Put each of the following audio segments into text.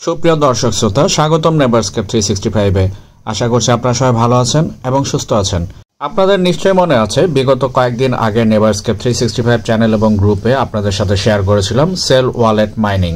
সুপ্রিয় দর্শক শ্রোতা, স্বাগতম নেভারস্কেপ 365-এ। আশা করছি আপনারা সবাই ভালো আছেন এবং সুস্থ আছেন। আপনাদের নিশ্চয়ই মনে আছে, বিগত কয়েকদিন আগে নেভারস্কেপ 365 চ্যানেল এবং গ্রুপে আপনাদের সাথে শেয়ার করেছিলাম সেল ওয়ালেট মাইনিং।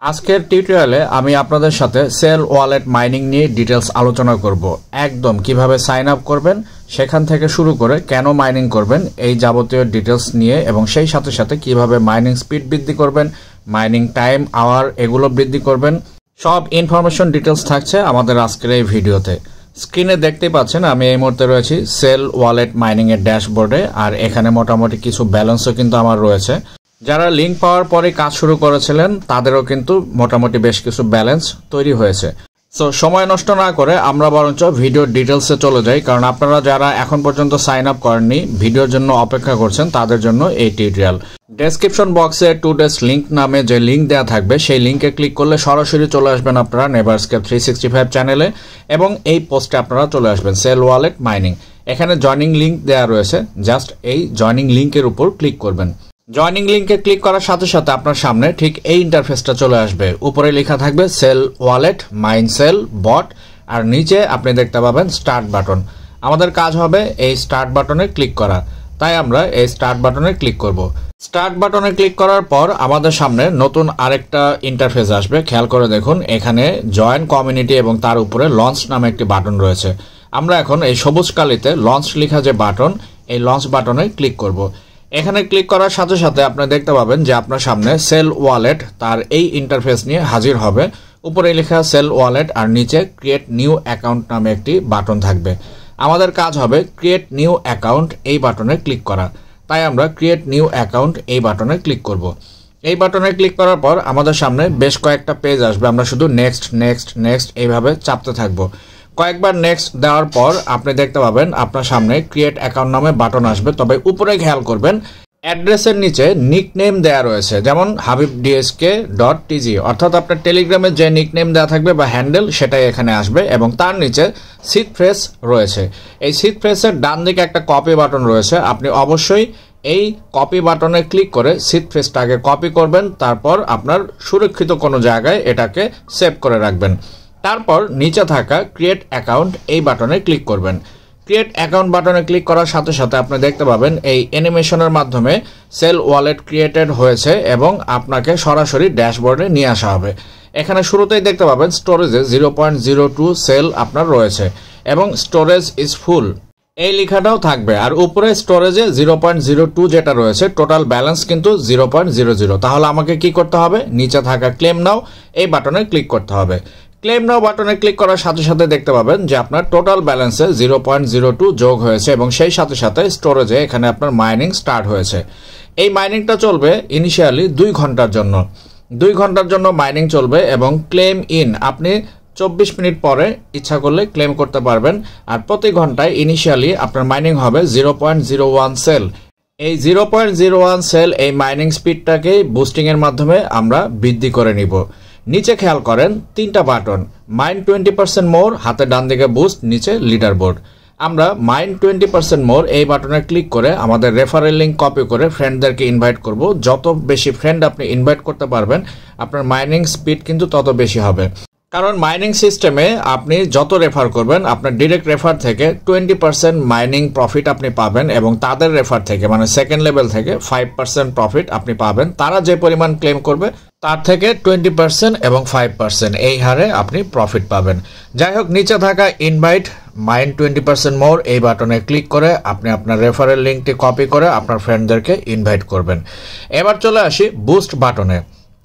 আজকের টিউটোরিয়ালে আমি আপনাদের সাথে সেল ওয়ালেট মাইনিং নিয়ে ডিটেলস আলোচনা করব। একদম কিভাবে সাইন আপ করবেন সেখান থেকে শুরু করে কেন মাইনিং করবেন এই যাবতীয় ডিটেলস নিয়ে, এবং সেই সাথে সাথে কিভাবে মাইনিং স্পিড বৃদ্ধি করবেন, মাইনিং টাইম আওয়ার এগুলো বৃদ্ধি করবেন, সব ইনফরমেশন ডিটেলস থাকছে আমাদের আজকের এই ভিডিওতে। স্ক্রিনে দেখতেই পাচ্ছেন আমি এই মুহূর্তে রয়েছি সেল ওয়ালেট মাইনিং এর ড্যাশবোর্ডে, আর এখানে মোটামুটি কিছু ব্যালেন্সও কিন্তু আমার রয়েছে। যারা লিঙ্ক পাওয়ার পরে কাজ শুরু করেছিলেন তাদেরও কিন্তু মোটামুটি বেশ কিছু ব্যালেন্স তৈরি হয়েছে। সো সময় নষ্ট না করে আমরা বরঞ্চ ভিডিওর ডিটেলসে চলে যাই, কারণ আপনারা যারা এখন পর্যন্ত সাইন আপ করেননি, ভিডিওর জন্য অপেক্ষা করছেন, তাদের জন্য এই টিউটোরিয়াল। ডেসক্রিপশন বক্সে টুডেস লিঙ্ক নামে যে লিঙ্ক দেওয়া থাকবে সেই লিঙ্কে ক্লিক করলে সরাসরি চলে আসবেন আপনারা নেভারস্কেপ 365 চ্যানেলে, এবং এই পোস্টে আপনারা চলে আসবেন সেল ওয়ালেট মাইনিং। এখানে জয়নিং লিঙ্ক দেওয়া রয়েছে, জাস্ট এই জয়নিং লিঙ্কের উপর ক্লিক করবেন। জয়নিং লিঙ্কে ক্লিক করার সাথে সাথে আপনার সামনে ঠিক এই ইন্টারফেসটা চলে আসবে। উপরে লেখা থাকবে সেল ওয়ালেট মাইন সেল বট, আর নিচে আপনি দেখতে পাবেন স্টার্ট বাটন। আমাদের কাজ হবে এই স্টার্ট বাটনে ক্লিক করা, তাই আমরা এই স্টার্ট বাটনে ক্লিক করব। স্টার্ট বাটনে ক্লিক করার পর আমাদের সামনে নতুন আরেকটা ইন্টারফেস আসবে। খেয়াল করে দেখুন, এখানে জয়েন কমিউনিটি এবং তার উপরে লঞ্চ নামে একটি বাটন রয়েছে। আমরা এখন এই সবুজ কালিতে লঞ্চ লেখা যে বাটন, এই লঞ্চ বাটনে ক্লিক করব। এখানে ক্লিক করার সাথে সাথে আপনি দেখতে পাবেন যে আপনার সামনে সেল ওয়ালেট তার এই ইন্টারফেস নিয়ে হাজির হবে। উপরে লেখা সেল ওয়ালেট আর নিচে ক্রিয়েট নিউ অ্যাকাউন্ট নামে একটি বাটন থাকবে। আমাদের কাজ হবে ক্রিয়েট নিউ অ্যাকাউন্ট এই বাটনে ক্লিক করা, তাই আমরা ক্রিয়েট নিউ অ্যাকাউন্ট এই বাটনে ক্লিক করব। এই বাটনে ক্লিক করার পর আমাদের সামনে বেশ কয়েকটা পেজ আসবে। আমরা শুধু নেক্সট নেক্সট নেক্সট এইভাবে চাপতে থাকবো। কয়েকবার নেক্সট দেওয়ার পর আপনি দেখতে পাবেন আপনার সামনে ক্রিয়েট অ্যাকাউন্ট নামে বাটন আসবে। তবে উপরে খেয়াল করবেন অ্যাড্রেসের নিচে নিকনেম দেয়া রয়েছে, যেমন habibdsk.tg, অর্থাৎ আপনার টেলিগ্রামের যে নিকনেম দেওয়া থাকবে বা হ্যান্ডেল সেটাই এখানে আসবে, এবং তার নিচে সিট ফ্রেস রয়েছে। এই সিট ফ্রেসের ডান দিকে একটা কপি বাটন রয়েছে। আপনি অবশ্যই এই কপি বাটনে ক্লিক করে সিট ফ্রেসটাকে কপি করবেন, তারপর আপনার সুরক্ষিত কোনো জায়গায় এটাকে সেভ করে রাখবেন। তারপর নিচে থাকা ক্রিয়েট অ্যাকাউন্ট এই বাটনে ক্লিক করবেন। ক্রিয়েট অ্যাকাউন্ট বাটনে ক্লিক করার সাথে সাথে আপনি দেখতে পাবেন এই অ্যানিমেশনের মাধ্যমে সেল ওয়ালেট ক্রিয়েটেড হয়েছে এবং আপনাকে সরাসরি ড্যাশবোর্ডে নিয়ে আসা হবে। এখানে শুরুতেই দেখতে পাবেন স্টোরেজে 0.02 সেল আপনার রয়েছে এবং স্টোরেজ ইজ ফুল এই লেখাটাও থাকবে, আর উপরে স্টোরেজে 0.02 যেটা রয়েছে টোটাল ব্যালেন্স কিন্তু 0.00। তাহলে আমাকে কি করতে হবে? নিচে থাকা ক্লেম নাও এই বাটনে ক্লিক করতে হবে। ক্লেম নাও বাটনে ক্লিক করার সাথে সাথে দেখতে পাবেন যে আপনার টোটাল ব্যালেন্সে 0.02 যোগ হয়েছে, এবং সেই সাথে সাথে স্টোরেজে এখানে আপনার মাইনিং স্টার্ট হয়েছে। এই মাইনিংটা চলবে ইনিশিয়ালি 2 ঘন্টার জন্য। 2 ঘন্টার জন্য মাইনিং চলবে, এবং ক্লেম ইন আপনি 24 মিনিট পরে ইচ্ছা করলে ক্লেম করতে পারবেন। আর প্রতি ঘন্টায় ইনিশিয়ালি আপনার মাইনিং হবে 0.01 সেল। এই 0.01 সেল এই মাইনিং স্পিডটাকে বুস্টিং এর মাধ্যমে আমরা বৃদ্ধি করে নিব। নিচে খেয়াল করেন 3টা বাটন, মাইন 20% মোর, হাতে ডান দিকে বুস্ট, নিচে লিডার বোর্ড। আমরা মাইন 20% মোর এই বাটনে ক্লিক করে আমাদের রেফারেল লিঙ্ক কপি করে ফ্রেন্ডদেরকে ইনভাইট করব। যত বেশি ফ্রেন্ড আপনি ইনভাইট করতে পারবেন আপনার মাইনিং স্পিড কিন্তু তত বেশি হবে, কারণ মাইনিং সিস্টেমে আপনি যত রেফার করবেন আপনার ডিরেক্ট রেফার থেকে 20% মাইনিং প্রফিট আপনি পাবেন, এবং তাদের রেফার থেকে মানে সেকেন্ড লেভেল থেকে 5% প্রফিট আপনি পাবেন। তারা যে পরিমাণ ক্লেম করবে তার থেকে 20% এবং 5% এই হারে আপনি প্রফিট পাবেন। যাই হোক, নিচে থাকা ইনভাইট মাইন 20% মোর এই বাটনে ক্লিক করে আপনি আপনার রেফারেল লিঙ্কটি কপি করে আপনার ফ্রেন্ডদেরকে ইনভাইট করবেন। এবার চলে আসি বুস্ট বাটনে।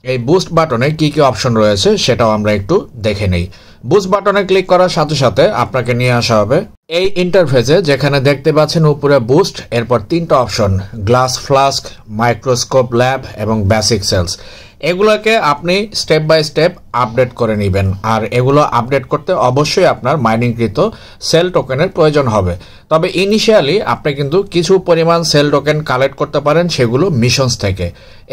এই বুস্ট বাটনে কি কি অপশন রয়েছে সেটাও আমরা একটু দেখে নেই। বুস্ট বাটনে ক্লিক করার সাথে সাথে আপনাকে নিয়ে আসা হবে এই ইন্টারফেসে, যেখানে দেখতে পাচ্ছেন উপরে বুস্ট, এরপর 3টা option glass flask, microscope lab এবং বেসিক সেলস। এগুলোকে আপনি স্টেপ বাই স্টেপ আপডেট করে নেবেন, আর এগুলো আপডেট করতে অবশ্যই আপনার মাইনিংকৃত সেল টোকেনের প্রয়োজন হবে। তবে ইনিশিয়ালি আপনি কিন্তু কিছু পরিমাণ সেল টোকেন কালেক্ট করতে পারেন, সেগুলো মিশনস থেকে।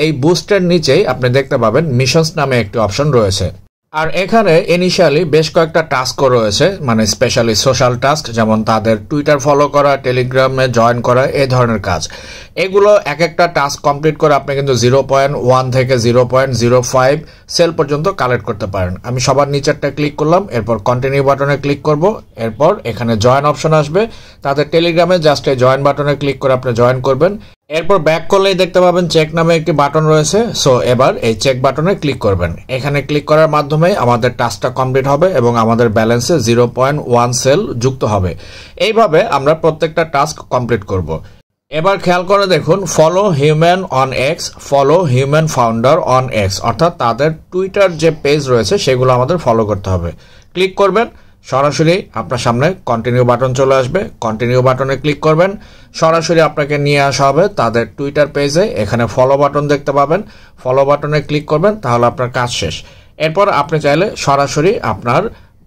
এই বুস্টের নিচেই আপনি দেখতে পাবেন মিশনস নামে একটি অপশন রয়েছে। আর এখানে ইনিশিয়ালি বেশ কয়েকটা টাস্কও রয়েছে, মানে স্পেশালি সোশ্যাল টাস্ক, যেমন তাদের টুইটার ফলো করা, টেলিগ্রামে জয়েন করা, এই ধরনের কাজ। এগুলো এক একটা টাস্ক কমপ্লিট করে আপনি কিন্তু 0.1 থেকে 0.05 সেল পর্যন্ত কালেক্ট করতে পারেন। আমি সবার নিচেরটা ক্লিক করলাম, এরপর কন্টিনিউ বাটনে ক্লিক করব, এরপর এখানে জয়েন অপশন আসবে, তাদের টেলিগ্রামে জাস্ট এই জয়েন বাটনে ক্লিক করে আপনি জয়েন করবেন। এরপর ব্যাক করলেই দেখতে পাবেন চেক নামে একটি বাটন রয়েছে। সো এবার এই চেক বাটনে ক্লিক করবেন। এখানে ক্লিক করার মাধ্যমে আমাদের টাস্কটা কমপ্লিট হবে এবং আমাদের ব্যালেন্সে 0.1 সেল যুক্ত হবে। এইভাবে আমরা প্রত্যেকটা টাস্ক কমপ্লিট করব। এবার খেয়াল করে দেখুন, follow human on x, follow human founder on x, অর্থাৎ তাদের টুইটার যে পেজ রয়েছে সেগুলো আমাদের ফলো করতে হবে। ক্লিক করবেন, সরাসরি আপনার সামনে কন্টিনিউ বাটন চলে আসবে। কন্টিনিউ বাটনে ক্লিক করবেন, সরাসরি আপনাকে নিয়ে আসা হবে তাদের টুইটার পেজে। এখানে ফলো বাটন দেখতে পাবেন, ফলো বাটনে ক্লিক করবেন, তাহলে আপনার কাজ শেষ। এরপর আপনি চাইলে সরাসরি আপনার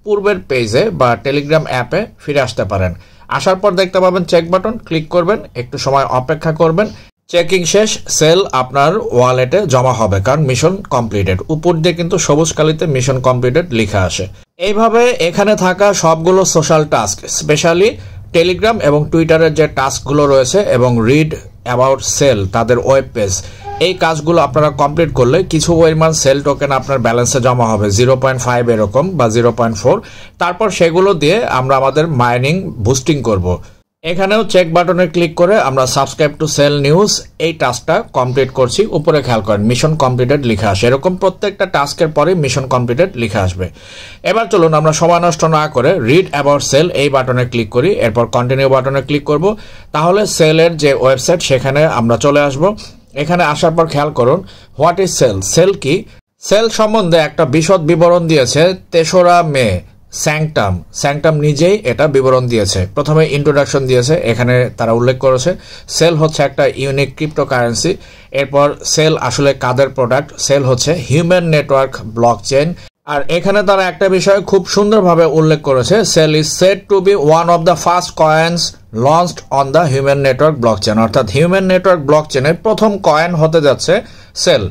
পূর্বের পেজে বা টেলিগ্রাম অ্যাপে ফিরে আসতে পারেন। আসার পর দেখতে পাবেন চেক বাটন, ক্লিক করবেন, একটু সময় অপেক্ষা করবেন। চেকিং শেষ, সেল আপনার ওয়ালেটে জমা হবে, কারণ মিশন কমপ্লিটেড। উপর দিয়ে কিন্তু সবুজ কালিতে মিশন কমপ্লিটেড লেখা আসে। এইভাবে এখানে থাকা সবগুলো সোশ্যাল টাস্ক, স্পেশালি টেলিগ্রাম এবং টুইটারের যে টাস্কগুলো রয়েছে এবং রিড অ্যাবাউট সেল তাদের ওয়েব পেজ, এই কাজগুলো আপনারা কমপ্লিট করলে কিছু পরিমাণ সেল টোকেন আপনার ব্যালেন্সে জমা হবে, 0.5 এরকম বা 0.4। তারপর সেগুলো দিয়ে আমরা আমাদের মাইনিং বুস্টিং করব। এখানেও চেক বাটনে ক্লিক করে আমরা সাবস্ক্রাইব টু সেল নিউজ এই টাস্কটা কমপ্লিট করছি। উপরে খেয়াল করেন মিশন কমপ্লিটেড লেখা আসে। এরকম প্রত্যেকটা টাস্কের পরে মিশন কমপ্লিটেড লেখা আসবে। এবার চলুন আমরা সময় নষ্ট না করে রিড অ্যাবাউট সেল এই বাটনে ক্লিক করি, এরপর কন্টিনিউ বাটনে ক্লিক করব। তাহলে সেলের যে ওয়েবসাইট সেখানে আমরা চলে আসব। এখানে আসার পর খেয়াল করুন, হোয়াট ইজ সেল, সেল কি? সেল সম্বন্ধে একটা বিশদ বিবরণ দিয়েছে 3রা মে স্যাংটাম নিজেই এটা বিবরণ দিয়েছে। প্রথমে ইন্ট্রোডাকশন দিয়েছে, এখানে তারা উল্লেখ করেছে সেল হচ্ছে একটা ইউনিক ক্রিপ্টোকারেন্সি। এরপর সেল আসলে কাদের প্রোডাক্ট, সেল হচ্ছে হিউম্যান নেটওয়ার্ক ব্লকচেন। আর এখানে তারা একটা বিষয় খুব সুন্দরভাবে উল্লেখ করেছে, Cell is said to be one of the first coins launched on the human network blockchain, অর্থাৎ হিউম্যান নেটওয়ার্ক ব্লকচেনের প্রথম কয়েন হতে যাচ্ছে সেল।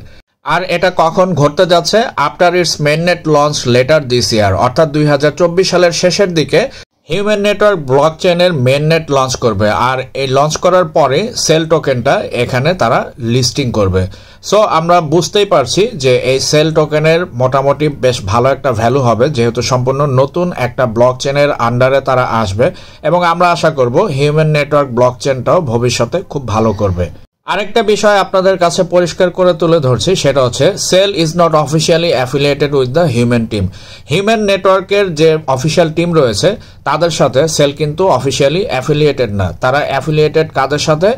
আর এটা কখন ঘটতে যাচ্ছে? After it's mainnet launch letter this ইয়ার, অর্থাৎ 2024 সালের শেষের দিকে হিউম্যান নেটওয়ার্ক ব্লকচেনের মেইননেট লঞ্চ করবে। আর এই লঞ্চ করার পরে সেল টোকেনটা এখানে তারা লিস্টিং করবে। সো আমরা বুঝতেই পারছি যে এই সেল টোকেনের মোটামুটি বেশ ভালো একটা ভ্যালু হবে, যেহেতু সম্পূর্ণ নতুন একটা ব্লকচেনের আন্ডারে তারা আসবে এবং আমরা আশা করব হিউম্যান নেটওয়ার্ক ব্লকচেনটাও ভবিষ্যতে খুব ভালো করবে। আরেকটা বিষয় আপনাদের কাছে পরিষ্কার করে তুলে ধরছি, সেটা হচ্ছে cell is not officially affiliated with the human team. Human নেটওয়ার্কের যে অফিসিয়াল টিম রয়েছে তাদের সাথে সেল কিন্তু অফিসিয়ালি অ্যাফিলিয়েটেড না। তারা অ্যাফিলিয়েটেড কাদের সাথে?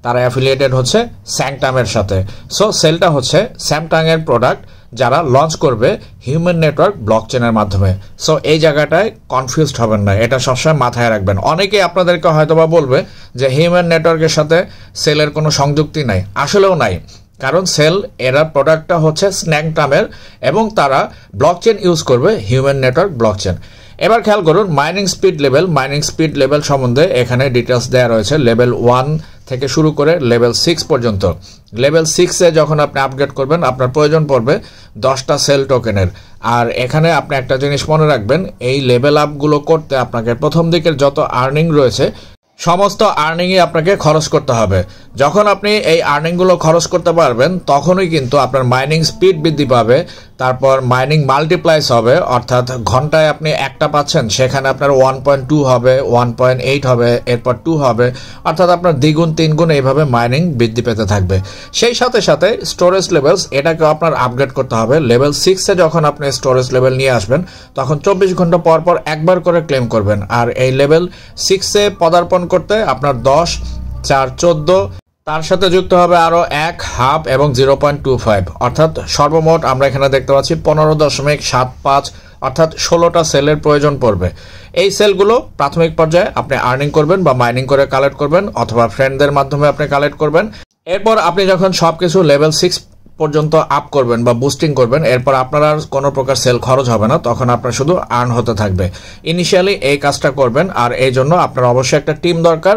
তারা অ্যাফিলিয়েটেড হচ্ছে স্যাংটামের সাথে। সো সেলটা হচ্ছে স্যামটাংয়ের প্রোডাক্ট, যারা লঞ্চ করবে হিউম্যান নেটওয়ার্ক ব্লকচেনের মাধ্যমে। সো এই জায়গাটায় কনফিউজড হবেন না, এটা সবসময় মাথায় রাখবেন। অনেকেই আপনাদেরকে হয়তোবা বলবে যে হিউম্যান নেটওয়ার্কের সাথে সেলের কোনো সংযুক্তি নাই, আসলেও নাই। কারণ সেল এরা প্রোডাক্টটা হচ্ছে স্যাংটামের এবং তারা ব্লকচেন ইউজ করবে হিউম্যান নেটওয়ার্ক ব্লকচেন। এবার খেয়াল করুন মাইনিং স্পিড লেভেল সম্বন্ধে এখানে ডিটেলস দেওয়া রয়েছে। লেভেল 1 থেকে শুরু করে লেভেল 6 পর্যন্ত। লেভেল 6-এ যখন আপনি আপগ্রেড করবেন আপনার প্রয়োজন পড়বে 10টা সেল টোকেনের। আর এখানে আপনি একটা জিনিস মনে রাখবেন, এই লেভেল আপগুলো করতে আপনাকে প্রথম দিকের যত আর্নিং রয়েছে সমস্ত আর্নিংই আপনাকে খরচ করতে হবে। যখন আপনি এই আর্নিংগুলো খরচ করতে পারবেন তখনই কিন্তু আপনার মাইনিং স্পিড বৃদ্ধি পাবে, তারপর মাইনিং মাল্টিপ্লাইস হবে, অর্থাৎ ঘন্টায় আপনি একটা পাচ্ছেন সেখানে আপনার 1.2 হবে, 1.8 হবে, এরপর 2 হবে, অর্থাৎ আপনার দ্বিগুণ তিনগুণ এইভাবে মাইনিং বৃদ্ধি পেতে থাকবে। সেই সাথে সাথে স্টোরেজ লেভেলস এটাকেও আপনার আপগ্রেড করতে হবে। লেভেল 6-এ যখন আপনি স্টোরেজ লেভেল নিয়ে আসবেন তখন 24 ঘন্টা পর পর একবার করে ক্লেম করবেন। আর এই লেভেল 6-এ পদার্পণ করতে আপনার 10, 4, 14, তার সাথে যুক্ত হবে আরো 1 হাফ এবং 0.25, অর্থাৎ সর্বমোট আমরা এখানে দেখতে পাচ্ছি 15.75, অর্থাৎ 16টা সেলের প্রয়োজন পড়বে। এই সেলগুলো প্রাথমিক পর্যায়ে আপনি আর্নিং করবেন বা মাইনিং করে কালেক্ট করবেন অথবা ফ্রেন্ডদের মাধ্যমে আপনি কালেক্ট করবেন। এরপর আপনি যখন সবকিছু লেভেল 6 পর্যন্ত আপ করবেন বা বুস্টিং করবেন, এরপর আপনার আর কোনো প্রকার সেল খরচ হবে না, তখন আপনার শুধু আর্ন হতে থাকবে। ইনিশিয়ালি এই কাজটা করবেন, আর এই জন্য আপনার অবশ্যই একটা টিম দরকার।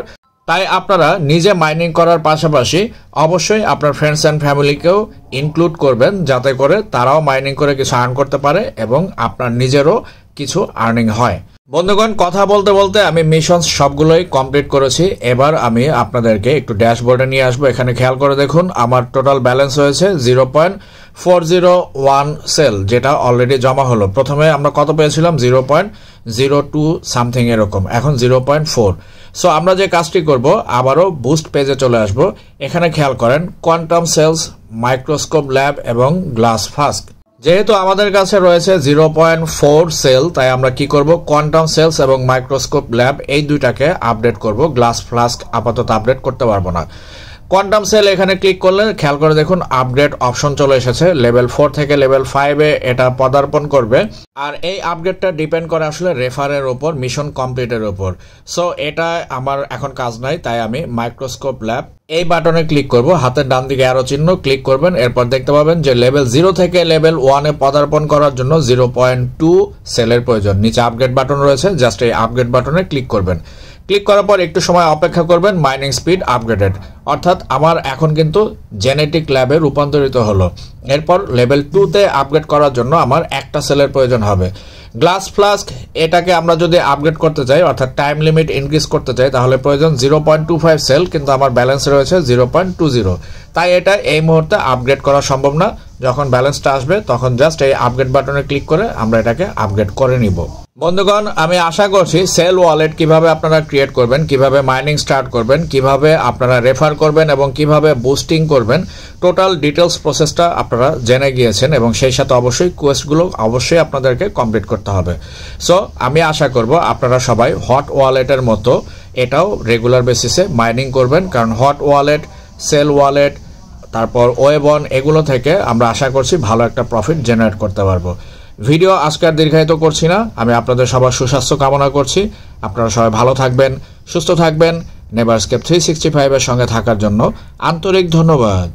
তাই আপনারা নিজে মাইনিং করার পাশাপাশি অবশ্যই আপনার ফ্রেন্ডস অ্যান্ড ফ্যামিলিকেও ইনক্লুড করবেন, যাতে করে তারাও মাইনিং করে কিছু আর্ন করতে পারে এবং আপনার নিজেরও কিছু আর্নিং হয়। বন্ধুগণ, কথা বলতে বলতে আমি মিশন সবগুলোই কমপ্লিট করেছি। এবার আমি আপনাদেরকে একটু ড্যাশবোর্ডে নিয়ে আসবো। এখানে খেয়াল করে দেখুন, আমার টোটাল ব্যালেন্স হয়েছে 0.401 সেল, যেটা অলরেডি জমা হলো। প্রথমে আমরা কত পেয়েছিলাম? 0.02 সামথিং এরকম, এখন 0.4। সো আমরা যে কাজটি করব, আবারও বুস্ট পেজে চলে আসব। এখানে খেয়াল করেন কোয়ান্টাম সেলস, মাইক্রোস্কোপ ল্যাব এবং গ্লাস ফ্লাস্ক। যেহেতু আমাদের কাছে রয়েছে 0.4 সেল, তাই আমরা কি করব, কোয়ান্টাম সেলস এবং মাইক্রোস্কোপ ল্যাব এই দুইটাকে আপডেট করব। গ্লাস ফ্লাস্ক আপাতত আপডেট করতে পারবো না। কোয়ান্টাম সেল এখানে ক্লিক করলে খেয়াল করে দেখুন আপগ্রেড অপশন চলে এসেছে। লেভেল 4 থেকে লেভেল 5-এ এটা পদার্পণ করবে। আর এই আপগ্রেডটা ডিপেন্ড করে আসলে রেফারের উপর, মিশন কমপ্লিটের উপর। সো এটা আমার এখন কাজ নাই, তাই আমি মাইক্রোস্কোপ ল্যাব এই বাটনে ক্লিক করব। হাতের ডান দিকে অ্যারো চিহ্ন ক্লিক করবেন। এরপর দেখতে পাবেন যে লেভেল 0 থেকে লেভেল 1-এ পদার্পণ করার জন্য 0.2 সেলের প্রয়োজন। নিচে আপগ্রেড বাটন রয়েছে, জাস্ট এই আপগ্রেড বাটনে ক্লিক করবেন। ক্লিক করার পর একটু সময় অপেক্ষা করবেন। মাইনিং স্পিড আপগ্রেডেড, অর্থাৎ আমার এখন কিন্তু জেনেটিক ল্যাবে রূপান্তরিত হলো। এরপর লেভেল 2-তে আপগ্রেড করার জন্য আমার একটা সেলের প্রয়োজন হবে। গ্লাস ফ্লাস্ক এটাকে আমরা যদি আপগ্রেড করতে চাই, অর্থাৎ টাইম লিমিট ইনক্রিজ করতে চাই, তাহলে প্রয়োজন 0.25 সেল, কিন্তু আমার ব্যালেন্স রয়েছে 0.20। তাই এটা এই মুহূর্তে আপগ্রেড করা সম্ভব না। যখন ব্যালেন্সটা আসবে তখন জাস্ট এই আপগ্রেড বাটনে ক্লিক করে আমরা এটাকে আপগ্রেড করে নিব। বন্ধুগণ, আমি আশা করছি সেল ওয়ালেট কিভাবে আপনারা ক্রিয়েট করবেন, কিভাবে মাইনিং স্টার্ট করবেন, কিভাবে আপনারা রেফার করবেন এবং কিভাবে বুস্টিং করবেন, টোটাল ডিটেলস প্রসেসটা আপনারা জেনে গিয়েছেন। এবং সেই সাথে অবশ্যই কোয়েস্টগুলো অবশ্যই আপনাদেরকে কমপ্লিট করতে হবে। সো আমি আশা করব আপনারা সবাই হট ওয়ালেটের মতো এটাও রেগুলার বেসিসে মাইনিং করবেন, কারণ হট ওয়ালেট, সেল ওয়ালেট, তারপর ওয়েবন, এগুলো থেকে আমরা আশা করছি ভালো একটা প্রফিট জেনারেট করতে পারবো। ভিডিও আজকে আর দীর্ঘায়িত করছি না। আমি আপনাদের সবার সুস্বাস্থ্য কামনা করছি। আপনারা সবাই ভালো থাকবেন, সুস্থ থাকবেন। নেভারস্কেপ 365 এর সঙ্গে থাকার জন্য আন্তরিক ধন্যবাদ।